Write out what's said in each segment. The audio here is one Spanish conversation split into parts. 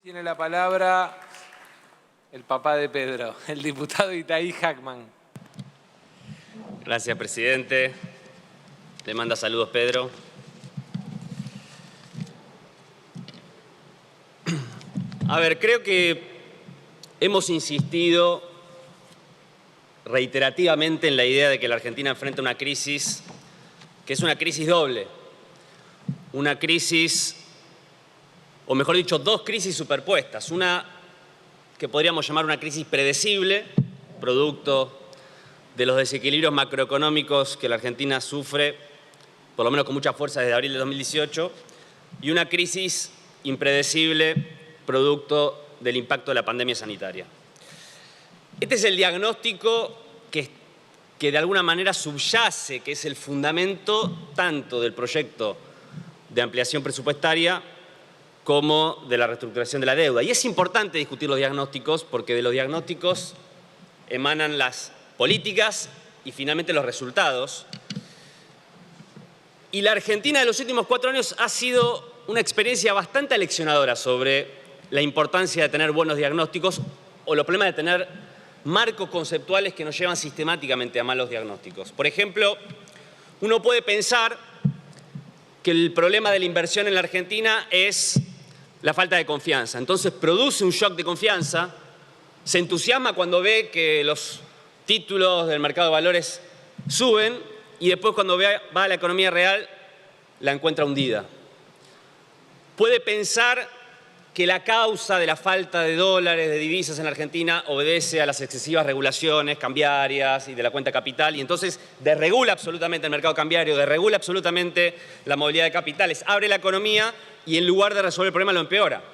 Tiene la palabra el papá de Pedro, el diputado Itaí Hackman. Gracias, presidente. Le manda saludos, Pedro. A ver, creo que hemos insistido reiterativamente en la idea de que la Argentina enfrenta una crisis que es una crisis doble. Una crisis, o mejor dicho, dos crisis superpuestas. Una que podríamos llamar una crisis predecible, producto de los desequilibrios macroeconómicos que la Argentina sufre, por lo menos con mucha fuerza desde abril de 2018, y una crisis impredecible, producto del impacto de la pandemia sanitaria. Este es el diagnóstico que de alguna manera subyace, que es el fundamento tanto del proyecto de ampliación presupuestaria como de la reestructuración de la deuda. Y es importante discutir los diagnósticos porque de los diagnósticos emanan las políticas y finalmente los resultados. Y la Argentina de los últimos 4 años ha sido una experiencia bastante aleccionadora sobre la importancia de tener buenos diagnósticos o los problemas de tener marcos conceptuales que nos llevan sistemáticamente a malos diagnósticos. Por ejemplo, uno puede pensar que el problema de la inversión en la Argentina es la falta de confianza. Entonces produce un shock de confianza, se entusiasma cuando ve que los títulos del mercado de valores suben y después cuando va a la economía real la encuentra hundida. Puede pensar que la causa de la falta de dólares, de divisas en la Argentina obedece a las excesivas regulaciones cambiarias y de la cuenta capital y entonces desregula absolutamente el mercado cambiario, desregula absolutamente la movilidad de capitales, abre la economía y en lugar de resolver el problema lo empeora.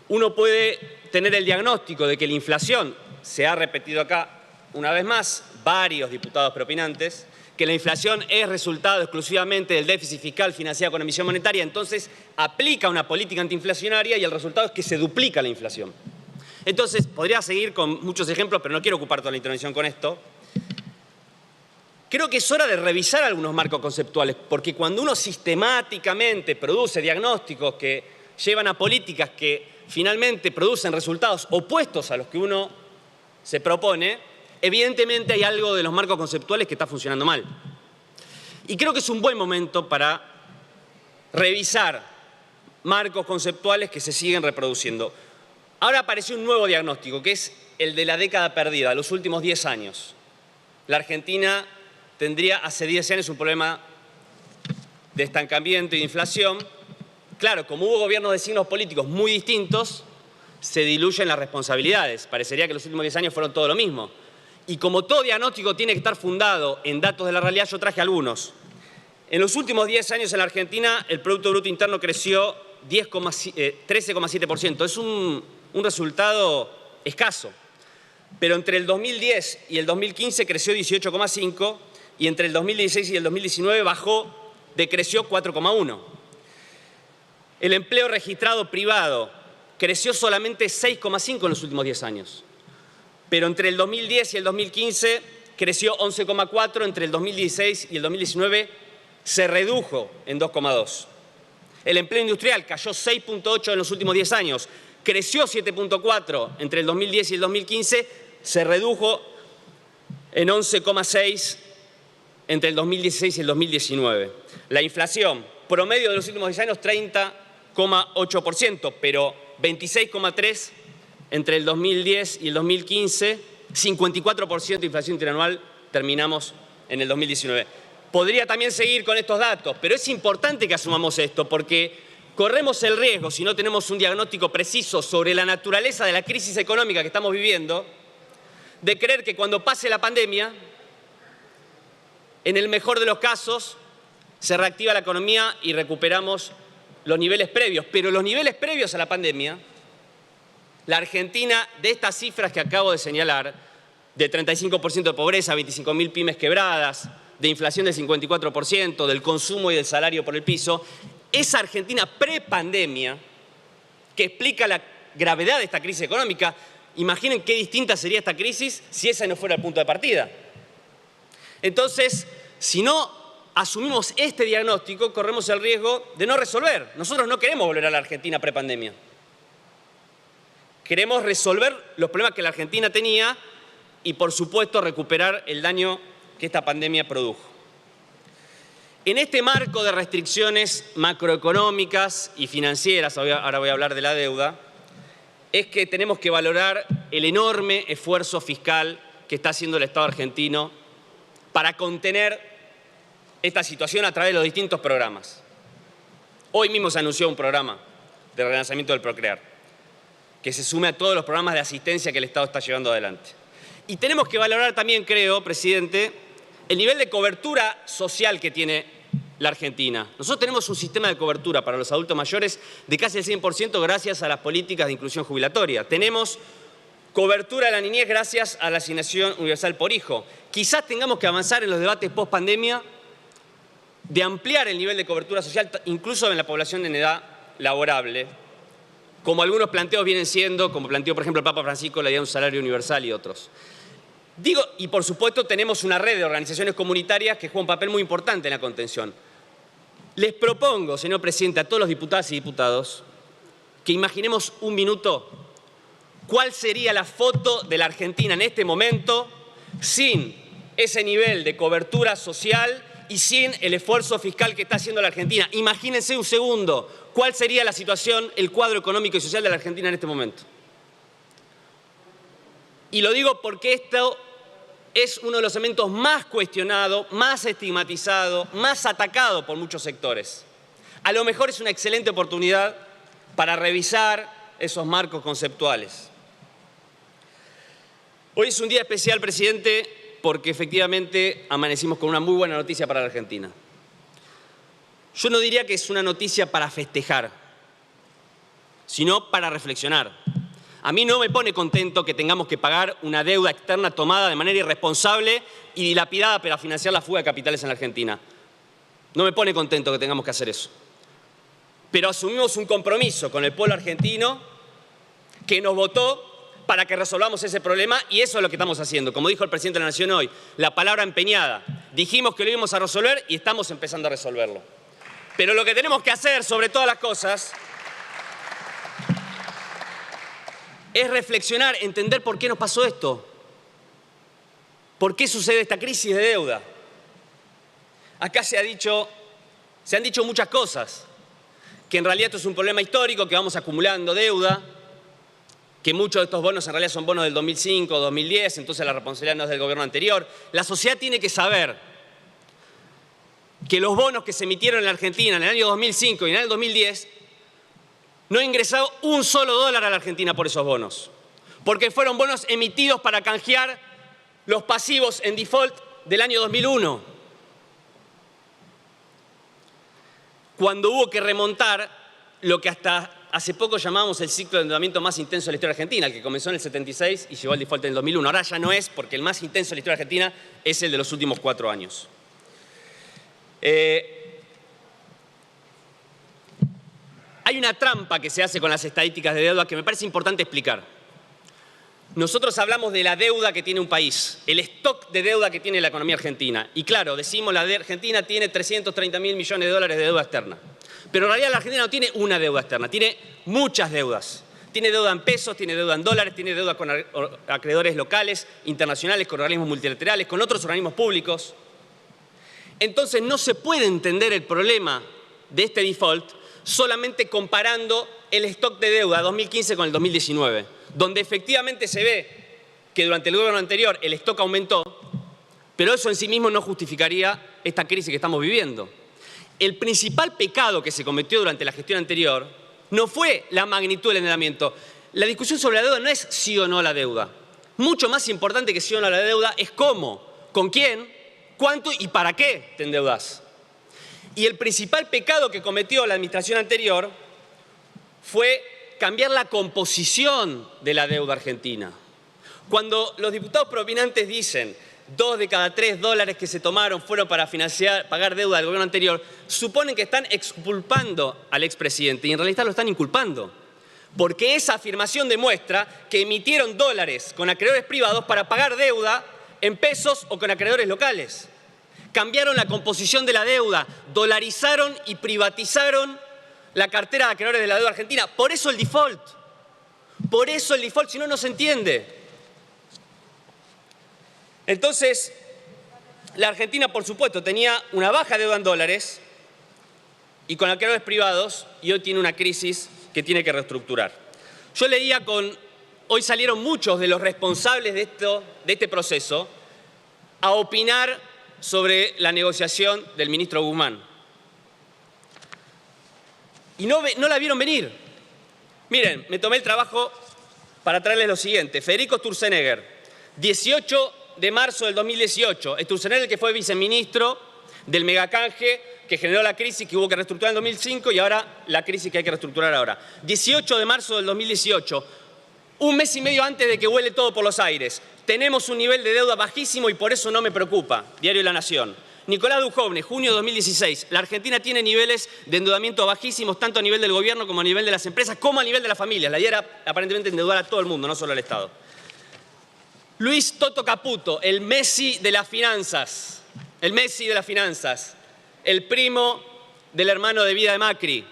Uno puede tener el diagnóstico de que la inflación, se ha repetido acá una vez más, varios diputados preopinantes, que la inflación es resultado exclusivamente del déficit fiscal financiado con emisión monetaria, entonces aplica una política antiinflacionaria y el resultado es que se duplica la inflación. Entonces, podría seguir con muchos ejemplos, pero no quiero ocupar toda la intervención con esto. Creo que es hora de revisar algunos marcos conceptuales, porque cuando uno sistemáticamente produce diagnósticos que llevan a políticas que finalmente producen resultados opuestos a los que uno se propone, evidentemente hay algo de los marcos conceptuales que está funcionando mal. Y creo que es un buen momento para revisar marcos conceptuales que se siguen reproduciendo. Ahora apareció un nuevo diagnóstico, que es el de la década perdida, los últimos 10 años. La Argentina tendría hace 10 años un problema de estancamiento y de inflación. Claro, como hubo gobiernos de signos políticos muy distintos, se diluyen las responsabilidades. Parecería que los últimos 10 años fueron todo lo mismo. Y como todo diagnóstico tiene que estar fundado en datos de la realidad, yo traje algunos. En los últimos 10 años en la Argentina el Producto Bruto Interno creció 13,7%. Es un resultado escaso. Pero entre el 2010 y el 2015 creció 18,5% y entre el 2016 y el 2019 decreció 4,1%. El empleo registrado privado creció solamente 6,5% en los últimos 10 años. Pero entre el 2010 y el 2015 creció 11,4%, entre el 2016 y el 2019 se redujo en 2,2%. El empleo industrial cayó 6,8% en los últimos 10 años, creció 7,4% entre el 2010 y el 2015, se redujo en 11,6% entre el 2016 y el 2019. La inflación promedio de los últimos 10 años 30,8%, pero 26,3% entre el 2010 y el 2015, 54% de inflación interanual, terminamos en el 2019. Podría también seguir con estos datos, pero es importante que asumamos esto porque corremos el riesgo, si no tenemos un diagnóstico preciso sobre la naturaleza de la crisis económica que estamos viviendo, de creer que cuando pase la pandemia, en el mejor de los casos, se reactiva la economía y recuperamos los niveles previos. Pero los niveles previos a la pandemia, la Argentina, de estas cifras que acabo de señalar, de 35% de pobreza, 25.000 pymes quebradas, de inflación del 54%, del consumo y del salario por el piso, esa Argentina prepandemia, que explica la gravedad de esta crisis económica, imaginen qué distinta sería esta crisis si ese no fuera el punto de partida. Entonces, si no asumimos este diagnóstico, corremos el riesgo de no resolver. Nosotros no queremos volver a la Argentina prepandemia. Queremos resolver los problemas que la Argentina tenía y, por supuesto, recuperar el daño que esta pandemia produjo. En este marco de restricciones macroeconómicas y financieras, ahora voy a hablar de la deuda, es que tenemos que valorar el enorme esfuerzo fiscal que está haciendo el Estado argentino para contener esta situación a través de los distintos programas. Hoy mismo se anunció un programa de relanzamiento del Procrear, que se sume a todos los programas de asistencia que el Estado está llevando adelante. Y tenemos que valorar también, creo, presidente, el nivel de cobertura social que tiene la Argentina. Nosotros tenemos un sistema de cobertura para los adultos mayores de casi el 100% gracias a las políticas de inclusión jubilatoria. Tenemos cobertura de la niñez gracias a la asignación universal por hijo. Quizás tengamos que avanzar en los debates post-pandemia de ampliar el nivel de cobertura social, incluso en la población en edad laborable, como algunos planteos vienen siendo, como planteó, por ejemplo, el Papa Francisco, la idea de un salario universal y otros. Digo, y por supuesto tenemos una red de organizaciones comunitarias que juega un papel muy importante en la contención. Les propongo, señor presidente, a todos los diputadas y diputados, que imaginemos un minuto cuál sería la foto de la Argentina en este momento sin ese nivel de cobertura social y sin el esfuerzo fiscal que está haciendo la Argentina. Imagínense un segundo cuál sería la situación, el cuadro económico y social de la Argentina en este momento. Y lo digo porque esto es uno de los elementos más cuestionados, más estigmatizados, más atacados por muchos sectores. A lo mejor es una excelente oportunidad para revisar esos marcos conceptuales. Hoy es un día especial, presidente, porque efectivamente amanecimos con una muy buena noticia para la Argentina. Yo no diría que es una noticia para festejar, sino para reflexionar. A mí no me pone contento que tengamos que pagar una deuda externa tomada de manera irresponsable y dilapidada para financiar la fuga de capitales en la Argentina. No me pone contento que tengamos que hacer eso. Pero asumimos un compromiso con el pueblo argentino que nos votó para que resolvamos ese problema y eso es lo que estamos haciendo. Como dijo el presidente de la Nación hoy, la palabra empeñada. Dijimos que lo íbamos a resolver y estamos empezando a resolverlo. Pero lo que tenemos que hacer, sobre todas las cosas, es reflexionar, entender por qué nos pasó esto. ¿Por qué sucede esta crisis de deuda? Acá se han dicho muchas cosas. Que en realidad esto es un problema histórico, que vamos acumulando deuda, que muchos de estos bonos en realidad son bonos del 2005, 2010, entonces la responsabilidad no es del gobierno anterior. La sociedad tiene que saber que los bonos que se emitieron en la Argentina en el año 2005 y en el 2010 no ha ingresado un solo dólar a la Argentina por esos bonos, porque fueron bonos emitidos para canjear los pasivos en default del año 2001. Cuando hubo que remontar lo que hasta hace poco llamábamos el ciclo de endeudamiento más intenso de la historia argentina, el que comenzó en el 76 y llegó al default en el 2001. Ahora ya no es, porque el más intenso de la historia argentina es el de los últimos 4 años. Hay una trampa que se hace con las estadísticas de deuda que me parece importante explicar. Nosotros hablamos de la deuda que tiene un país, el stock de deuda que tiene la economía argentina. Y claro, decimos la Argentina tiene 330.000 millones de dólares de deuda externa. Pero en realidad la Argentina no tiene una deuda externa, tiene muchas deudas. Tiene deuda en pesos, tiene deuda en dólares, tiene deuda con acreedores locales, internacionales, con organismos multilaterales, con otros organismos públicos. Entonces no se puede entender el problema de este default solamente comparando el stock de deuda 2015 con el 2019, donde efectivamente se ve que durante el gobierno anterior el stock aumentó, pero eso en sí mismo no justificaría esta crisis que estamos viviendo. El principal pecado que se cometió durante la gestión anterior no fue la magnitud del endeudamiento. La discusión sobre la deuda no es sí o no la deuda. Mucho más importante que sí o no la deuda es cómo, con quién, cuánto y para qué te endeudas. Y el principal pecado que cometió la administración anterior fue cambiar la composición de la deuda argentina. Cuando los diputados propinantes dicen 2 de cada 3 dólares que se tomaron fueron para pagar deuda del gobierno anterior, suponen que están exculpando al expresidente y en realidad lo están inculpando. Porque esa afirmación demuestra que emitieron dólares con acreedores privados para pagar deuda en pesos o con acreedores locales. Cambiaron la composición de la deuda, dolarizaron y privatizaron la cartera de acreedores de la deuda argentina. Por eso el default. por eso el default, si no, no se entiende. Entonces, la Argentina, por supuesto, tenía una baja deuda en dólares y con acreedores privados, y hoy tiene una crisis que tiene que reestructurar. Yo leía hoy salieron muchos de los responsables de este proceso a opinar sobre la negociación del ministro Guzmán. Y no la vieron venir. Miren, me tomé el trabajo para traerles lo siguiente. Federico Sturzenegger, 18 de marzo del 2018. Sturzenegger, que fue viceministro del megacanje que generó la crisis que hubo que reestructurar en 2005 y ahora la crisis que hay que reestructurar ahora. 18 de marzo del 2018, un mes y medio antes de que vuele todo por los aires. Tenemos un nivel de deuda bajísimo y por eso no me preocupa. Diario La Nación. Nicolás Dujovne, junio de 2016. La Argentina tiene niveles de endeudamiento bajísimos, tanto a nivel del gobierno como a nivel de las empresas, como a nivel de las familias. La idea era aparentemente endeudar a todo el mundo, no solo al Estado. Luis Toto Caputo, el Messi de las finanzas. El Messi de las finanzas. El primo del hermano de vida de Macri.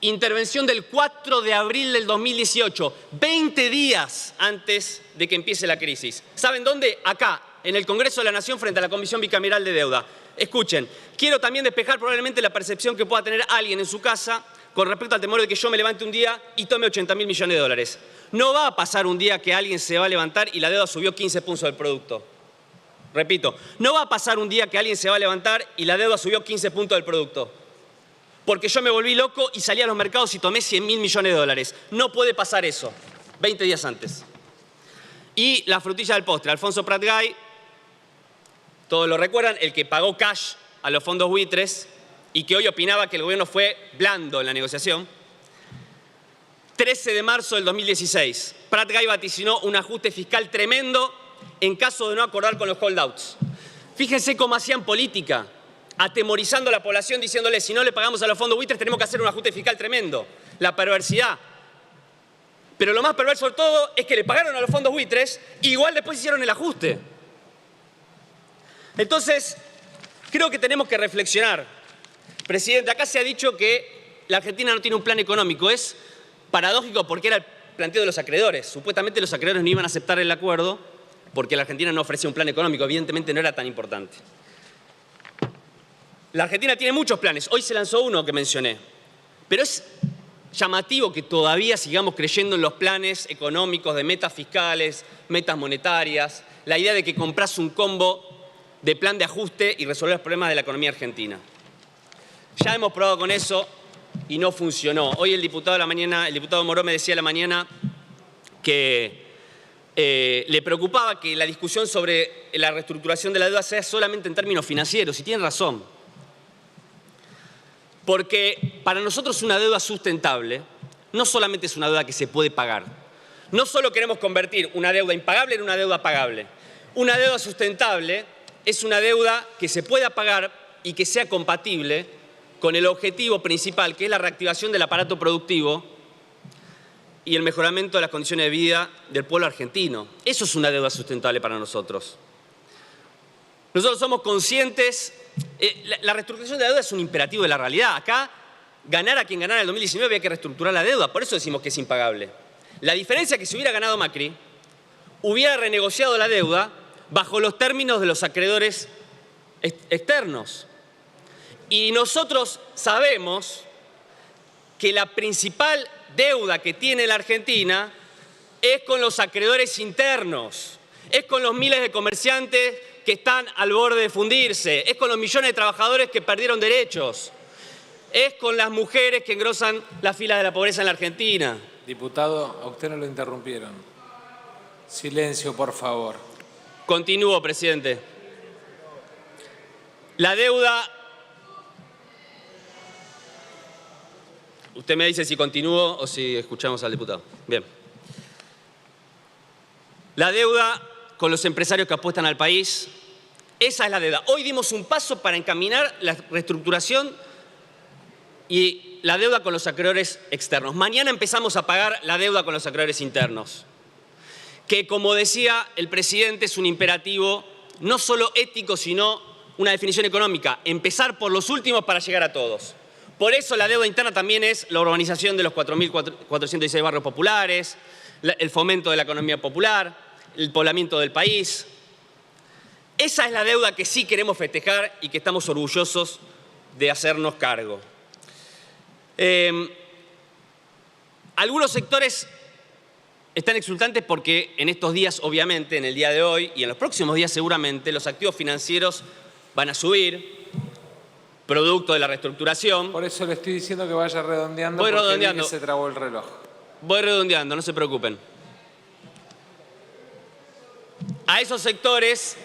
Intervención del 4 de abril del 2018, 20 días antes de que empiece la crisis. ¿Saben dónde? Acá, en el Congreso de la Nación, frente a la Comisión Bicameral de Deuda. Escuchen, quiero también despejar probablemente la percepción que pueda tener alguien en su casa con respecto al temor de que yo me levante un día y tome 80.000 millones de dólares. No va a pasar un día que alguien se va a levantar y la deuda subió 15 puntos del producto. Repito, no va a pasar un día que alguien se va a levantar y la deuda subió 15 puntos del producto. Porque yo me volví loco y salí a los mercados y tomé 100.000 millones de dólares. No puede pasar eso. 20 días antes. Y la frutilla del postre, Alfonso Prat-Gay, todos lo recuerdan, el que pagó cash a los fondos buitres y que hoy opinaba que el gobierno fue blando en la negociación. 13 de marzo del 2016, Prat-Gay vaticinó un ajuste fiscal tremendo en caso de no acordar con los holdouts. Fíjense cómo hacían política, atemorizando a la población, diciéndole si no le pagamos a los fondos buitres tenemos que hacer un ajuste fiscal tremendo. La perversidad. Pero lo más perverso de todo es que le pagaron a los fondos buitres y igual después hicieron el ajuste. Entonces, creo que tenemos que reflexionar. Presidente, acá se ha dicho que la Argentina no tiene un plan económico. Es paradójico porque era el planteo de los acreedores. Supuestamente los acreedores no iban a aceptar el acuerdo porque la Argentina no ofrecía un plan económico. Evidentemente no era tan importante. La Argentina tiene muchos planes. Hoy se lanzó uno que mencioné. Pero es llamativo que todavía sigamos creyendo en los planes económicos de metas fiscales, metas monetarias, la idea de que compras un combo de plan de ajuste y resolver los problemas de la economía argentina. Ya hemos probado con eso y no funcionó. Hoy el diputado Moró me decía a la mañana que le preocupaba que la discusión sobre la reestructuración de la deuda sea solamente en términos financieros, y tiene razón. Porque para nosotros una deuda sustentable no solamente es una deuda que se puede pagar. No solo queremos convertir una deuda impagable en una deuda pagable. Una deuda sustentable es una deuda que se pueda pagar y que sea compatible con el objetivo principal, que es la reactivación del aparato productivo y el mejoramiento de las condiciones de vida del pueblo argentino. Eso es una deuda sustentable para nosotros. Nosotros somos conscientes. La reestructuración de la deuda es un imperativo de la realidad. Acá, ganara quien ganara en el 2019, había que reestructurar la deuda. Por eso decimos que es impagable. La diferencia es que si hubiera ganado Macri, hubiera renegociado la deuda bajo los términos de los acreedores externos. Y nosotros sabemos que la principal deuda que tiene la Argentina es con los acreedores internos, es con los miles de comerciantes que están al borde de fundirse, es con los millones de trabajadores que perdieron derechos, es con las mujeres que engrosan las filas de la pobreza en la Argentina. Diputado, a usted no lo interrumpieron. Silencio, por favor. Continúo, presidente. La deuda... Usted me dice si continúo o si escuchamos al diputado. Bien. La deuda con los empresarios que apuestan al país, esa es la deuda. Hoy dimos un paso para encaminar la reestructuración y la deuda con los acreedores externos. Mañana empezamos a pagar la deuda con los acreedores internos, que, como decía el presidente, es un imperativo no solo ético, sino una definición económica. Empezar por los últimos para llegar a todos. Por eso la deuda interna también es la urbanización de los 4.416 barrios populares, el fomento de la economía popular, el poblamiento del país. Esa es la deuda que sí queremos festejar y que estamos orgullosos de hacernos cargo. Algunos sectores están exultantes porque en estos días, obviamente, en el día de hoy y en los próximos días seguramente, los activos financieros van a subir, producto de la reestructuración. Por eso le estoy diciendo que vaya redondeando. Voy porque redondeando. vi que se trabó el reloj. Voy redondeando, no se preocupen. A esos sectores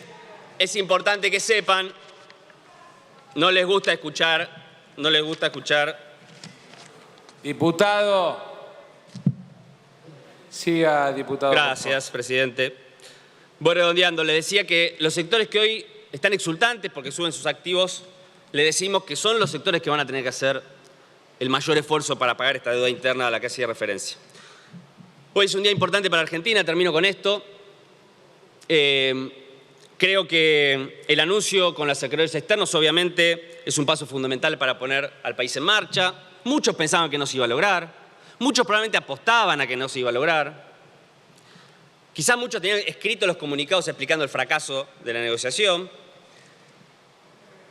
es importante que sepan, no les gusta escuchar. Diputado. Siga, diputado. Gracias, presidente. Voy redondeando. Le decía que los sectores que hoy están exultantes porque suben sus activos, le decimos que son los sectores que van a tener que hacer el mayor esfuerzo para pagar esta deuda interna a la que hacía referencia. Hoy es un día importante para Argentina, termino con esto. Creo que el anuncio con los acreedores externos obviamente es un paso fundamental para poner al país en marcha. Muchos pensaban que no se iba a lograr, muchos probablemente apostaban a que no se iba a lograr. Quizás muchos tenían escritos los comunicados explicando el fracaso de la negociación.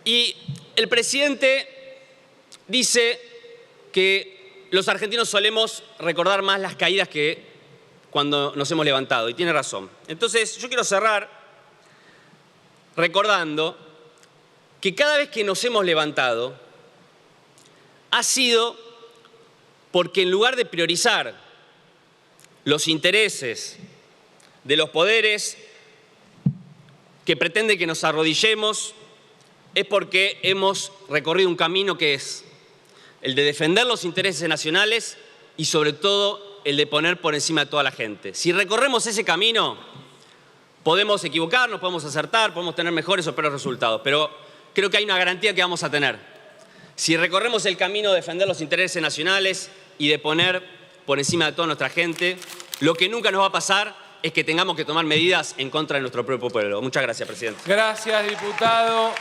Y el presidente dice que los argentinos solemos recordar más las caídas que cuando nos hemos levantado, y tiene razón. Entonces, yo quiero cerrar recordando que cada vez que nos hemos levantado ha sido porque en lugar de priorizar los intereses de los poderes que pretenden que nos arrodillemos, es porque hemos recorrido un camino que es el de defender los intereses nacionales y sobre todo el de poner por encima de toda la gente. Si recorremos ese camino, podemos equivocarnos, podemos acertar, podemos tener mejores o peores resultados, pero creo que hay una garantía que vamos a tener. Si recorremos el camino de defender los intereses nacionales y de poner por encima de toda nuestra gente, lo que nunca nos va a pasar es que tengamos que tomar medidas en contra de nuestro propio pueblo. Muchas gracias, presidente. Gracias, diputado.